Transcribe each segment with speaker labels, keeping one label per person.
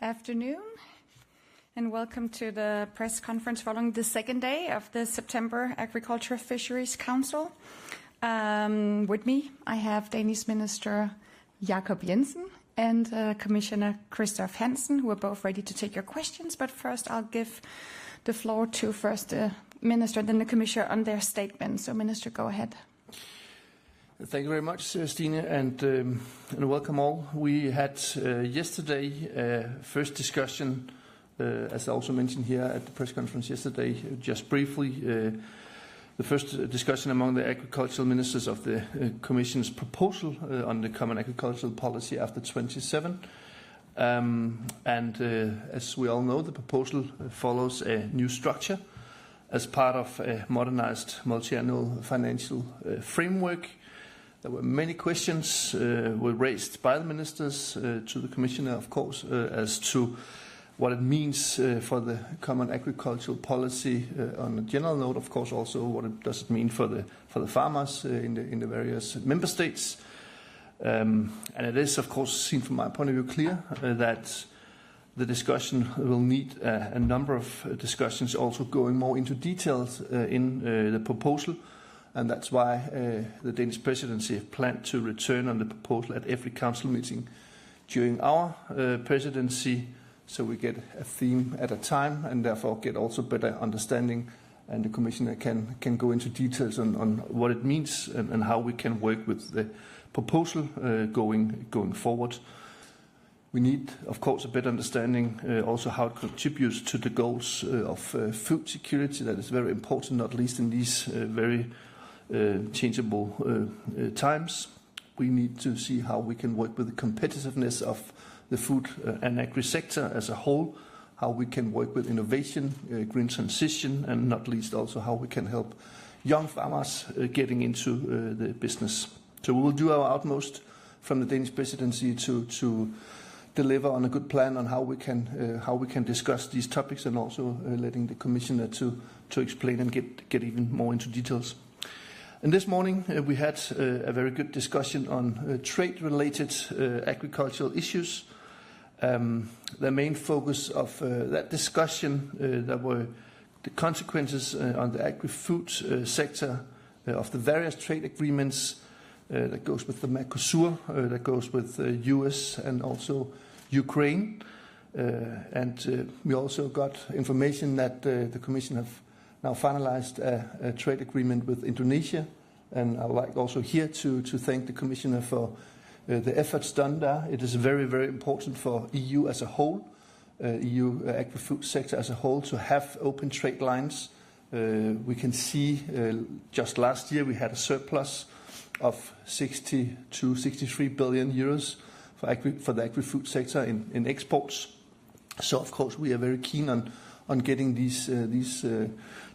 Speaker 1: Afternoon, and welcome to the press conference following the second day of the September Agriculture Fisheries Council. With me, I have Danish Minister Jacob Jensen and Commissioner Christophe Hansen, who are both ready to take your questions. But first, I'll give the floor to first the Minister, then the Commissioner on their statement. So, Minister, go ahead.
Speaker 2: Thank you very much, Stine, and welcome all. We had yesterday first discussion, as I also mentioned here at the press conference yesterday, just briefly, the first discussion among the agricultural ministers of the Commission's proposal on the Common Agricultural Policy after 2027. As we all know, the proposal follows a new structure as part of a modernized multi-annual financial framework. There were many questions were raised by the ministers to the Commissioner, of course, as to what it means for the Common Agricultural Policy on a general note. Of course, also what it does it mean for the farmers in the various member states. And it is, of course, seen from my point of view, clear that the discussion will need a number of discussions, also going more into details in the proposal. And that's why the Danish presidency have planned to return on the proposal at every council meeting during our presidency, so we get a theme at a time and therefore get also better understanding, and the Commissioner can go into details on what it means and how we can work with the proposal going forward. We need, of course, a better understanding also how it contributes to the goals of food security. That is very important, not least in these very changeable times. We need to see how we can work with the competitiveness of the food and agri sector as a whole, how we can work with innovation, green transition, and not least also how we can help young farmers getting into the business. So we will do our utmost from the Danish presidency to deliver on a good plan on how we can discuss these topics, and also letting the Commissioner to explain and get even more into details. And this morning we had a very good discussion on trade-related agricultural issues. The main focus of that discussion that were the consequences on the agri-food sector of the various trade agreements that goes with the Mercosur, that goes with the US and also Ukraine. We also got information that the Commission have now finalized a trade agreement with Indonesia, and I would like also here to thank the Commissioner for the efforts done there. It is very, very important for EU as a whole, EU agri-food sector as a whole, to have open trade lines. We can see just last year we had a surplus of 60 to 63 billion euros for the agri-food sector in exports. So of course we are very keen on getting these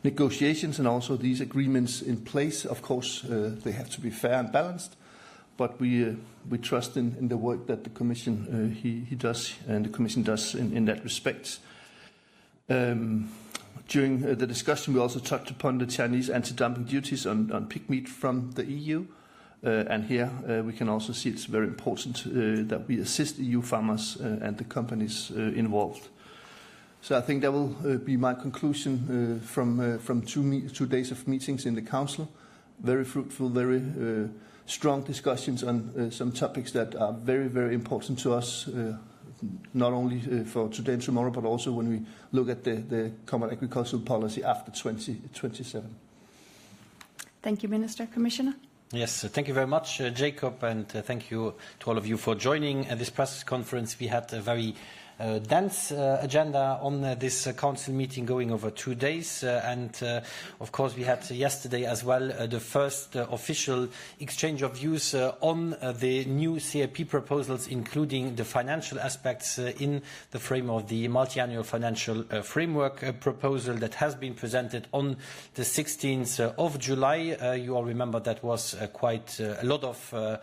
Speaker 2: negotiations and also these agreements in place. Of course, they have to be fair and balanced, but we trust in the work that the Commission he does and the Commission does in that respect. During the discussion, we also touched upon the Chinese anti-dumping duties on pig meat from the EU, and here we can also see it's very important that we assist EU farmers and the companies involved. So I think that will be my conclusion from 2 days of meetings in the Council. Very fruitful, very strong discussions on some topics that are very, very important to us, not only for today and tomorrow, but also when we look at the Common Agricultural Policy after 2027.
Speaker 1: Thank you, Minister. Commissioner?
Speaker 3: Yes, thank you very much, Jacob, and thank you to all of you for joining this press conference. We had a very dense agenda on this council meeting going over 2 days, and of course we had yesterday as well the first official exchange of views on the new CAP proposals, including the financial aspects in the frame of the multi-annual financial framework proposal that has been presented on the 16th of July. You all remember that was quite a lot of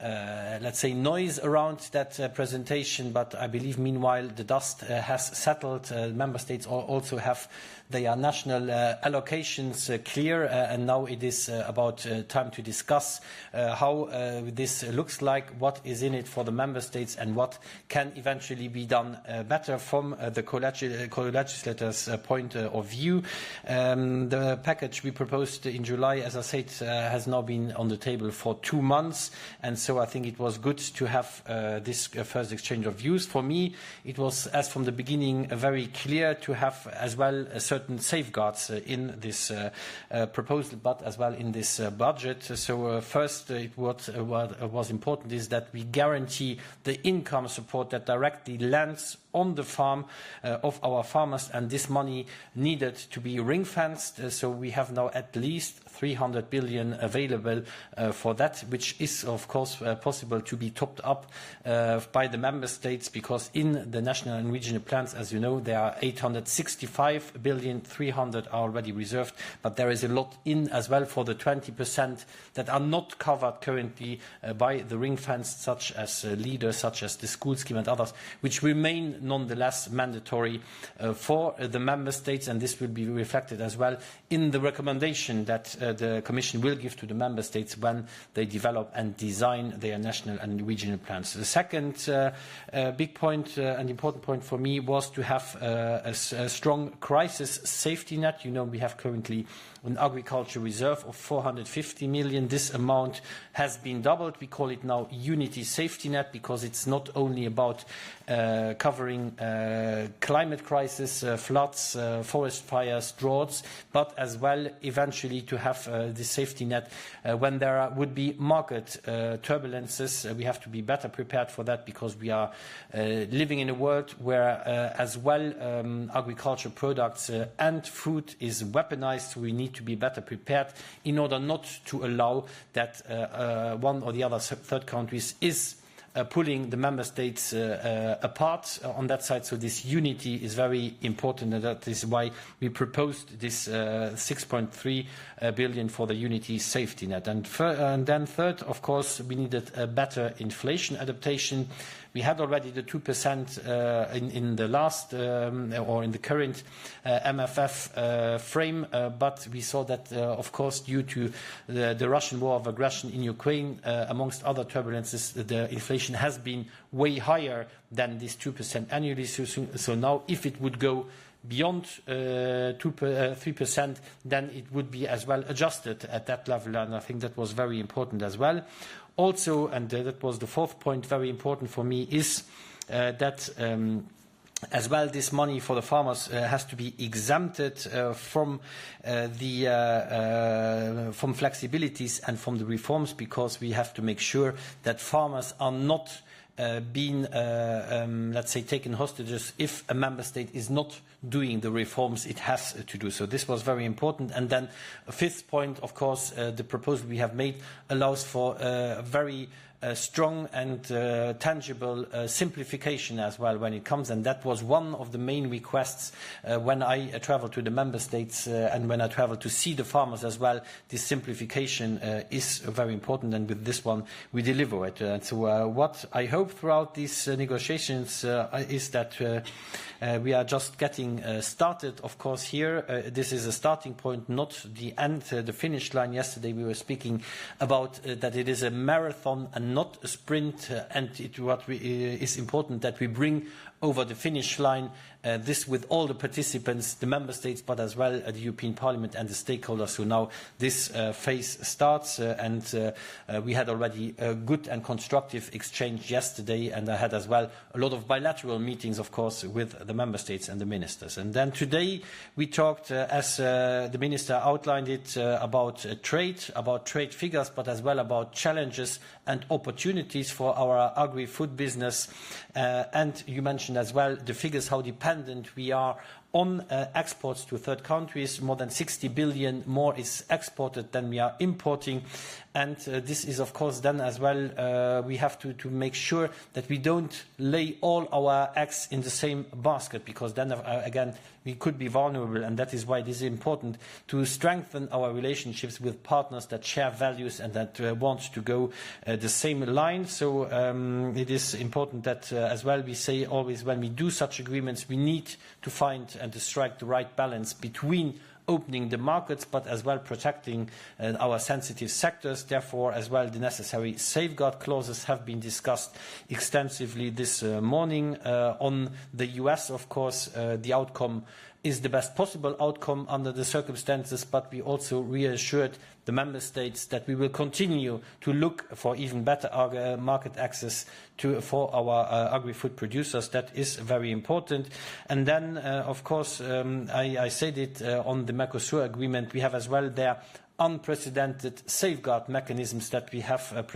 Speaker 3: let's say noise around that presentation, but I believe meanwhile the dust has settled. Member states also have They are national allocations clear, and now it is about time to discuss how this looks like, what is in it for the member states, and what can eventually be done better from the co-legislators' point of view. The package we proposed in July, as I said, has now been on the table for 2 months, and so I think it was good to have this first exchange of views. For me, it was, as from the beginning, very clear to have as well certain safeguards in this proposal, but as well in this budget. So first, what was important is that we guarantee the income support that directly lands on the farm of our farmers, and this money needed to be ring-fenced. So we have now at least 300 billion available for that, which is of course possible to be topped up by the member states, because in the national and regional plans, as you know, there are 865 billion, 300 are already reserved, but there is a lot in as well for the 20% that are not covered currently by the ring fence, such as leaders, such as the school scheme and others, which remain nonetheless mandatory for the member states, and this will be reflected as well in the recommendation that the Commission will give to the member states when they develop and design their national and regional plans. The second big point and important point for me was to have a strong crisis safety net. You know, we have currently an agriculture reserve of 450 million. This amount has been doubled. We call it now Unity Safety Net, because it's not only about covering climate crisis, floods, forest fires, droughts, but as well eventually to have this safety net when there would be market turbulences. We have to be better prepared for that, because we are living in a world where as well agriculture products and food is weaponized. So we need to be better prepared in order not to allow that one or the other third countries is pulling the member states apart on that side. So this unity is very important, and that is why we proposed this 6.3 billion for the unity safety net. And then third, of course, we needed a better inflation adaptation. We had already the 2% in the last or in the current MFF frame, but we saw that, of course, due to the Russian war of aggression in Ukraine, amongst other turbulences, the inflation has been way higher than this 2% annually. So now, if it would go beyond 3%, then it would be as well adjusted at that level, and I think that was very important as well. Also, and that was the fourth point, very important for me, is that as well this money for the farmers has to be exempted from flexibilities and from the reforms, because we have to make sure that farmers are not being, let's say, taken hostages if a member state is not doing the reforms it has to do. So this was very important. And then a fifth point, of course, the proposal we have made allows for a very strong and tangible simplification as well when it comes, and that was one of the main requests when I traveled to the member states and when I traveled to see the farmers as well. This simplification is very important, and with this one we deliver it. And so what I hope throughout these negotiations is that we are just getting started. Of course, here this is a starting point, not the end, the finish line. Yesterday we were speaking about that it is a marathon and not a sprint, and is important that we bring over the finish line this with all the participants, the member states, but as well the European Parliament and the stakeholders. So now this phase starts, and we had already a good and constructive exchange yesterday, and I had as well a lot of bilateral meetings, of course, with the member states and the ministers. And then today we talked, as the minister outlined it, about trade figures, but as well about challenges and opportunities for our agri-food business. And you mentioned as well the figures, how dependent we are on exports to third countries. More than 60 billion more is exported than we are importing. And this is, of course, then as well, we have to make sure that we don't lay all our eggs in the same basket, because then, again, we could be vulnerable. And that is why it is important to strengthen our relationships with partners that share values and that want to go the same line. So it is important that as well we say always, when we do such agreements, we need to find and to strike the right balance between opening the markets, but as well protecting our sensitive sectors. Therefore, as well, the necessary safeguard clauses have been discussed extensively this morning. On the US, of course, the outcome is the best possible outcome under the circumstances, but we also reassured the member states that we will continue to look for even better market access for our agri-food producers. That is very important. And then, of course, I said it on the Mercosur agreement, we have as well there unprecedented safeguard mechanisms that we have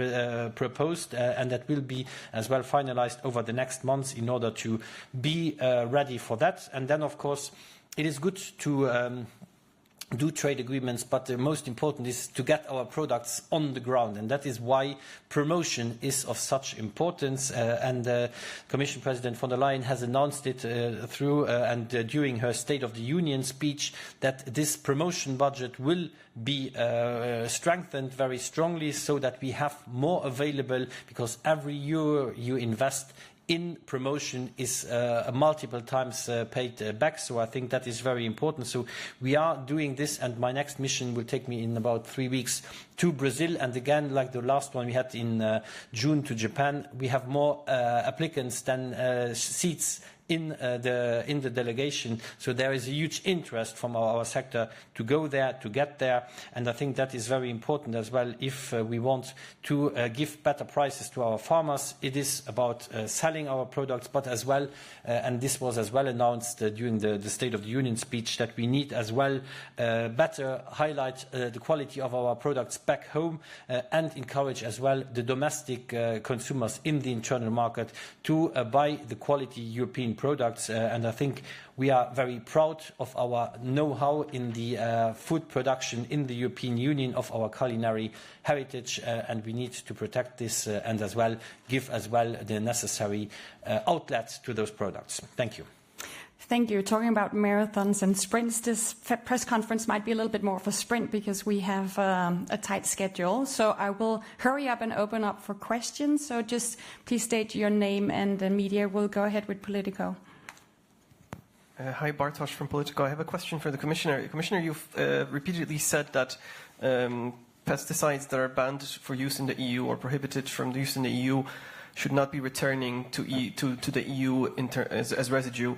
Speaker 3: proposed and that will be as well finalized over the next months in order to be ready for that. And then, of course, it is good to do trade agreements, but the most important is to get our products on the ground, and that is why promotion is of such importance. And Commission President von der Leyen has announced it during her State of the Union speech that this promotion budget will be strengthened very strongly so that we have more available, because every euro you invest in promotion is multiple times paid back. So I think that is very important. So we are doing this, and my next mission will take me in about 3 weeks to Brazil. And again, like the last one we had in June to Japan, we have more applicants than seats in the delegation. So there is a huge interest from our sector to go there, to get there. And I think that is very important as well. If we want to give better prices to our farmers, it is about selling our products, but as well, and this was as well announced during the State of the Union speech, that we need as well better highlight the quality of our products back home and encourage as well the domestic consumers in the internal market to buy the quality European products. And I think we are very proud of our know-how in the food production in the European Union, of our culinary heritage, and we need to protect this and as well give as well the necessary outlets to those products. Thank you.
Speaker 1: Thank you. Talking about marathons and sprints, this press conference might be a little bit more of a sprint because we have a tight schedule. So I will hurry up and open up for questions. So just please state your name, and the media will go ahead with Politico.
Speaker 4: Hi, Bartosz from Politico. I have a question for the Commissioner. Commissioner, you've repeatedly said that pesticides that are banned for use in the EU or prohibited from use in the EU should not be returning to the EU as residue.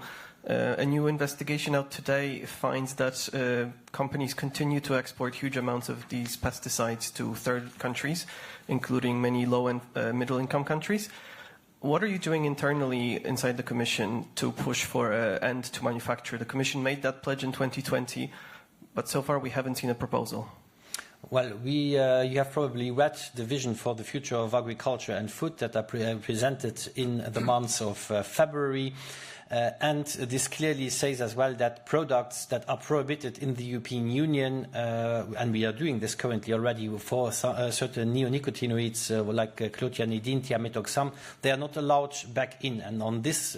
Speaker 4: A new investigation out today finds that companies continue to export huge amounts of these pesticides to third countries, including many low and middle-income countries. What are you doing internally inside the Commission to push for an end to manufacture? The Commission made that pledge in 2020, but so far we haven't seen a proposal.
Speaker 3: Well, you have probably read the vision for the future of agriculture and food that are presented in the months of February. And this clearly says as well that products that are prohibited in the European Union, and we are doing this currently already for certain neonicotinoids like clothianidin, thiamethoxam, they are not allowed back in. And on this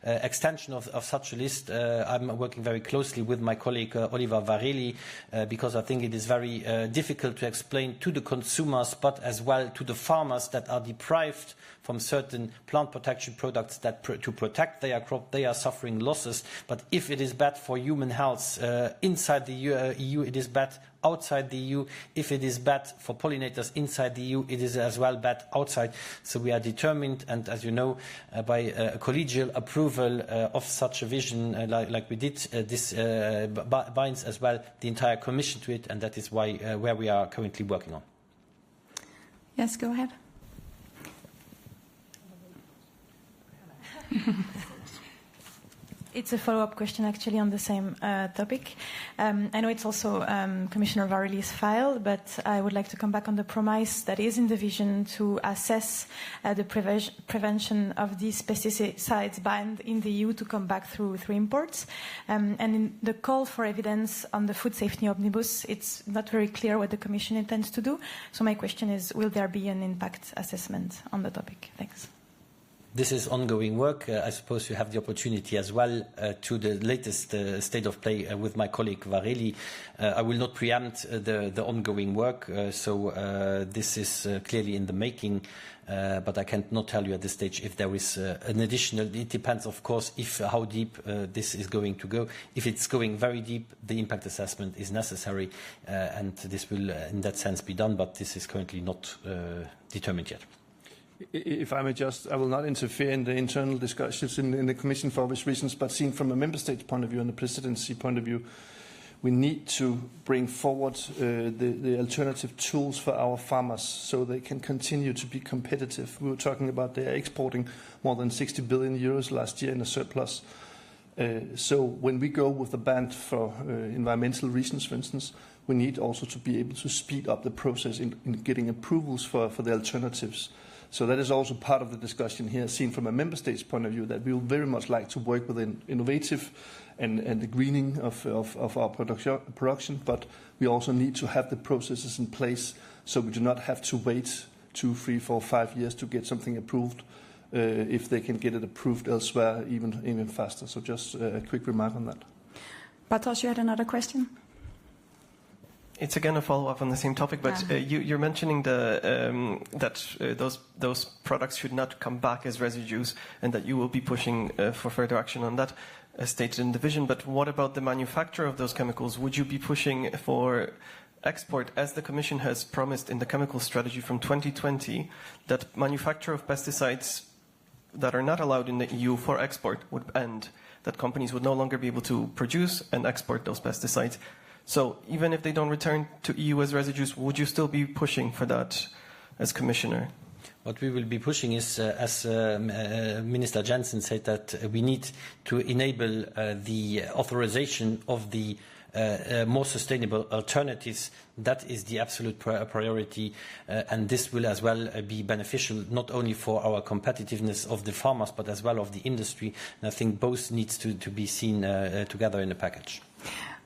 Speaker 3: extension of such a list, I'm working very closely with my colleague Oliver Varelli, because I think it is very difficult to explain to the consumers, but as well to the farmers that are deprived from certain plant protection products that to protect their crop, they are suffering losses. But if it is bad for human health inside the EU, it is bad outside the EU. If it is bad for pollinators inside the EU, it is as well bad outside. So we are determined, and as you know, by a collegial approval of such a vision, like we did, this binds as well the entire Commission to it, and that is why where we are currently working on.
Speaker 1: Yes, go ahead.
Speaker 5: It's a follow-up question actually on the same topic. I know it's also Commissioner Varelli's file, but I would like to come back on the promise that is in the vision to assess the prevention of these pesticides banned in the EU to come back through imports. And in the call for evidence on the food safety omnibus, it's not very clear what the Commission intends to do. So my question is, will there be an impact assessment on the topic? Thanks.
Speaker 3: This is ongoing work. I suppose you have the opportunity as well to the latest state of play with my colleague Vareli. I will not preempt the ongoing work, so this is clearly in the making, but I cannot tell you at this stage if there is an additional. It depends, of course, how deep this is going to go. If it's going very deep, the impact assessment is necessary, and this will, in that sense, be done, but this is currently not determined yet.
Speaker 2: If I may I will not interfere in the internal discussions in the Commission for obvious reasons, but seen from a Member State's point of view and the Presidency point of view, we need to bring forward the alternative tools for our farmers so they can continue to be competitive. We were talking about they are exporting more than 60 billion euros last year in a surplus. So when we go with a ban for environmental reasons, for instance, we need also to be able to speed up the process in getting approvals for the alternatives. So that is also part of the discussion here, seen from a Member State's point of view, that we would very much like to work with innovative and the greening of our production, but we also need to have the processes in place so we do not have to wait 2, 3, 4, 5 years to get something approved if they can get it approved elsewhere even faster. So just a quick remark on that.
Speaker 1: Bartosz, you had another question?
Speaker 4: It's again a follow-up on the same topic, but you're mentioning that those products should not come back as residues, and that you will be pushing for further action on that, as stated in the vision. But what about the manufacture of those chemicals? Would you be pushing for export, as the Commission has promised in the chemical strategy from 2020, that manufacture of pesticides that are not allowed in the EU for export would end, that companies would no longer be able to produce and export those pesticides? So even if they don't return to EU as residues, would you still be pushing for that as Commissioner?
Speaker 3: What we will be pushing is, as Minister Jensen said, that we need to enable the authorization of the more sustainable alternatives. That is the absolute priority, and this will as well be beneficial not only for our competitiveness of the farmers, but as well of the industry. And I think both needs to be seen together in a package.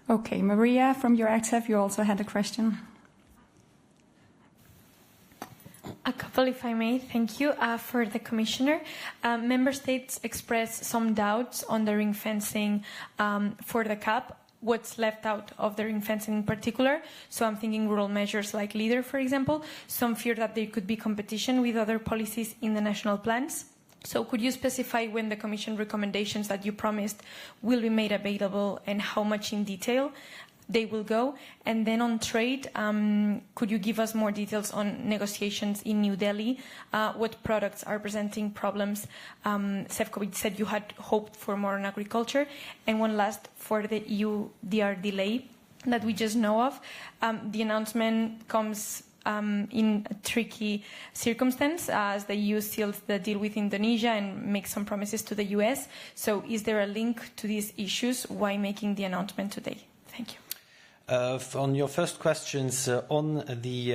Speaker 1: Okay, Maria from EURACTEV, you also had a question.
Speaker 6: A couple, if I may. Thank you. For the Commissioner, Member States expressed some doubts on the ring fencing for the CAP. What's left out of the ring fencing in particular? So I'm thinking rural measures like LEADER, for example. Some fear that there could be competition with other policies in the national plans. So could you specify when the Commission recommendations that you promised will be made available and how much in detail they will go? And then on trade, could you give us more details on negotiations in New Delhi? What products are presenting problems? Sefcovic said you had hoped for more on agriculture. And one last, for the EU DR delay that we just know of, the announcement comes in a tricky circumstance as the EU seals the deal with Indonesia and makes some promises to the US. So is there a link to these issues? Why making the announcement today? Thank you.
Speaker 3: On your first questions on the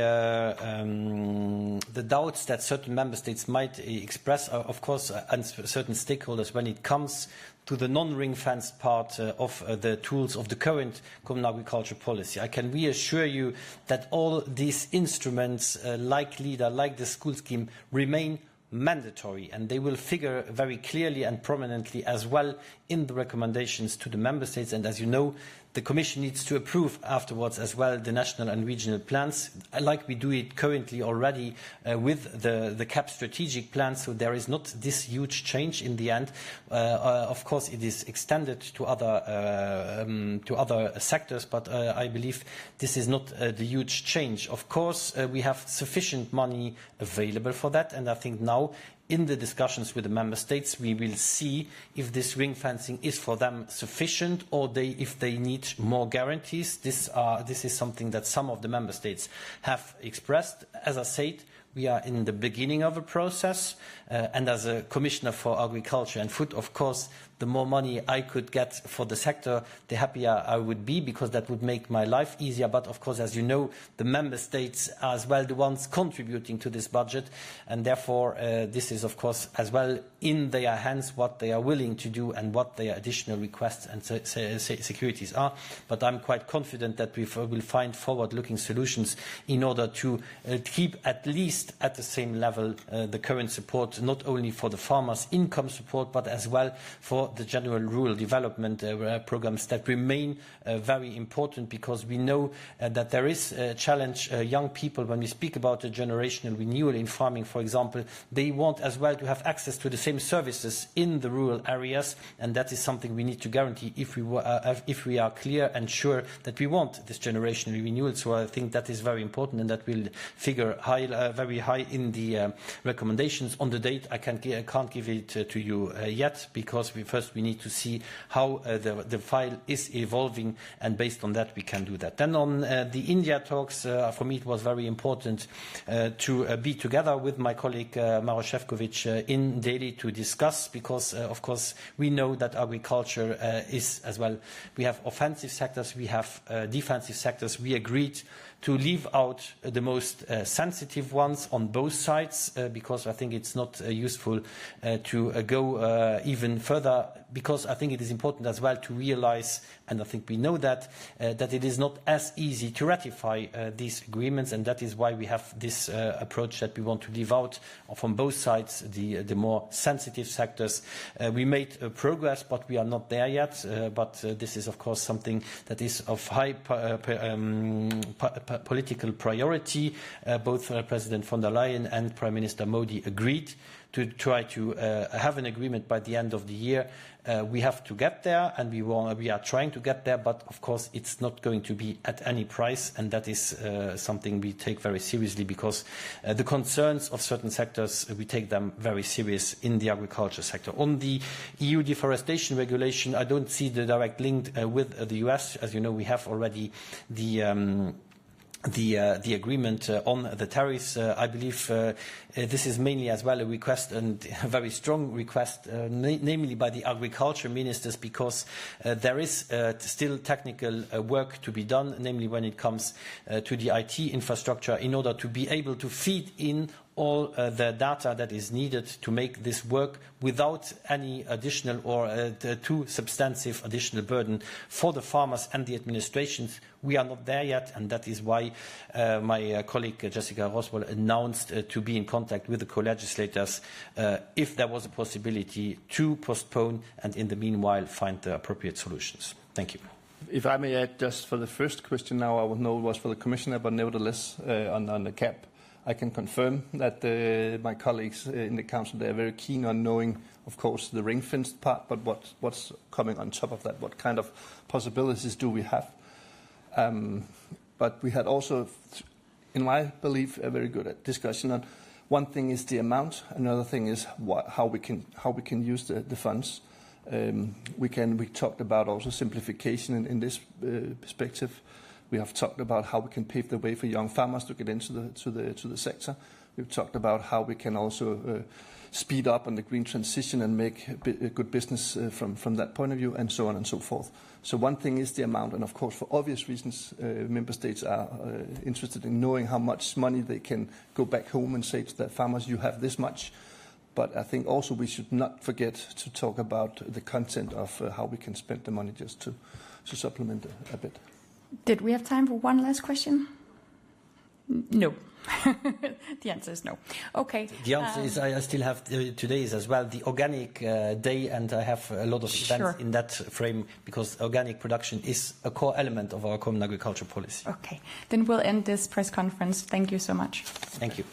Speaker 3: doubts that certain member states might express, of course, and certain stakeholders when it comes to the non-ring-fenced part of the tools of the current Common Agriculture Policy. I can reassure you that all these instruments, like LEADER, like the school scheme, remain mandatory, and they will figure very clearly and prominently as well in the recommendations to the member states. And as you know, the Commission needs to approve afterwards as well the national and regional plans, like we do it currently already with the CAP strategic plan. So there is not this huge change in the end. Of course, it is extended to other sectors, but I believe this is not the huge change. Of course, we have sufficient money available for that, and I think now, in the discussions with the member states, we will see if this ring fencing is for them sufficient, or if they need more guarantees. This is something that some of the member states have expressed. As I said, we are in the beginning of a process, and as a Commissioner for Agriculture and Food, of course, the more money I could get for the sector, the happier I would be, because that would make my life easier. But of course, as you know, the member states are as well the ones contributing to this budget, and therefore this is of course as well in their hands what they are willing to do and what their additional requests and securities are. But I'm quite confident that we will find forward-looking solutions in order to keep at least least at the same level the current support, not only for the farmers' income support, but as well for the general rural development programs that remain very important, because we know that there is a challenge. Young people, when we speak about a generational renewal in farming, for example, they want as well to have access to the same services in the rural areas, and that is something we need to guarantee if we are clear and sure that we want this generational renewal. So I think that is very important, and that will figure very high in the recommendations. On the date, I can't give it to you yet, because we need to see how the file is evolving, and based on that we can do that. Then on the India talks, for me it was very important to be together with my colleague Maros Šefčovič in Delhi to discuss, because of course we know that agriculture is as well, we have offensive sectors, we have defensive sectors. We agreed to leave out the most sensitive ones on both sides, because I think it's not useful to go even further, because I think it is important as well to realize, and I think we know that it is not as easy to ratify these agreements, and that is why we have this approach that we want to leave out from both sides the more sensitive sectors. We made progress, but we are not there yet, but this is of course something that is of high political priority. Both President von der Leyen and Prime Minister Modi agreed to try to have an agreement by the end of the year. We have to get there, and we are trying to get there, but of course it's not going to be at any price, and that is something we take very seriously, because the concerns of certain sectors, we take them very serious in the agriculture sector. On the EU deforestation regulation, I don't see the direct link with the US. As you know, we have already the agreement on the tariffs. I believe this is mainly as well a request, and a very strong request, namely by the agriculture ministers, because there is still technical work to be done, namely when it comes to the IT infrastructure, in order to be able to feed in all the data that is needed to make this work without any additional or too substantive additional burden for the farmers and the administrations. We are not there yet, and that is why my colleague Jessica Roswell announced to be in contact with the co-legislators if there was a possibility to postpone and in the meanwhile find the appropriate solutions. Thank you.
Speaker 2: If I may add, just for the first question now, I would know it was for the Commissioner, but nevertheless on the cap, I can confirm that my colleagues in the Council, they are very keen on knowing, of course, the ring-fenced part, but what's coming on top of that, what kind of possibilities do we have. But we had also, in my belief, a very good discussion on one thing is the amount, another thing is how we can use the funds. We talked about also simplification in this perspective. We have talked about how we can pave the way for young farmers to get into the sector. We've talked about how we can also speed up on the green transition and make a good business from that point of view, and so on and so forth. So one thing is the amount, and of course, for obvious reasons, member states are interested in knowing how much money they can go back home and say to their farmers, you have this much. But I think also we should not forget to talk about the content of how we can spend the money, just to supplement a bit.
Speaker 1: Did we have time for one last question? No. The answer is no. Okay.
Speaker 3: The answer is I still have today is as well the organic day, and I have a lot of events in that frame, because organic production is a core element of our common agriculture policy.
Speaker 1: Okay. Then we'll end this press conference. Thank you so much.
Speaker 3: Thank you.